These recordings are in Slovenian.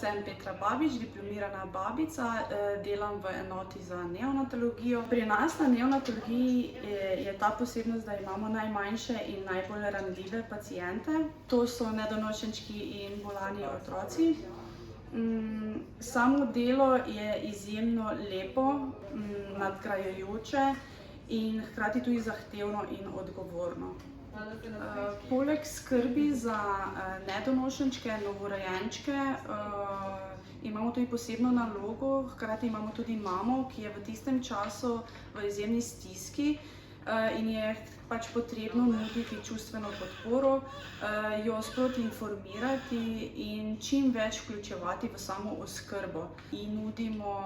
Sem Petra Babič, diplomirana babica, delam v enoti za neonatologijo. Pri nas na neonatologiji je ta posebnost, da imamo najmanjše in najbolj ranljive paciente. To so nedonošenčki in bolani otroci. Samo delo je izjemno lepo, nadgrajujoče in hkrati tudi zahtevno in odgovorno. Poleg skrbi za nedonošenčke, novorojenčke, imamo tudi posebno nalogo, hkrati imamo tudi mamo, ki je v tistem času v izjemni stiski in je pač potrebno nuditi čustveno podporo, jo sproti informirati in čim več vključevati v samo oskrbo. In nudimo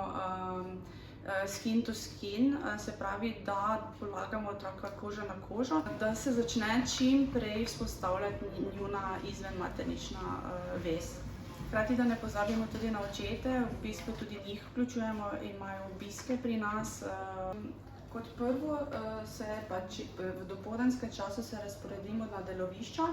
skin to skin, se pravi, da polagamo otroka koža na kožo, da se začne čim prej vzpostavljati njuna izvenmaternična vez. Hkrati, da ne pozabimo tudi na očete, v bistvu tudi njih vključujemo, imajo obiske pri nas. Kot prvo se pač v dopoldanskem času se razporedimo na delovišča,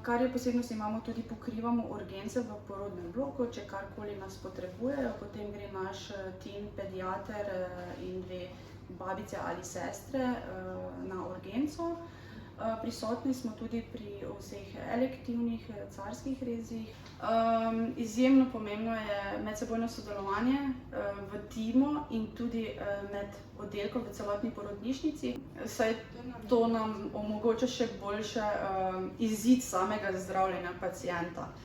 kar je posebnost, imamo tudi pokrivamo urgence v porodnem bloku, če karkoli nas potrebujejo, potem gre naš tim pediater in 2 babice ali sestre na urgenco. Prisotni smo tudi pri vseh elektivnih carskih rezih. Izjemno pomembno je medsebojno sodelovanje v timu in tudi med oddelkom v celotni porodnišnici, saj to nam omogoča še boljše izid samega zdravljenja pacienta.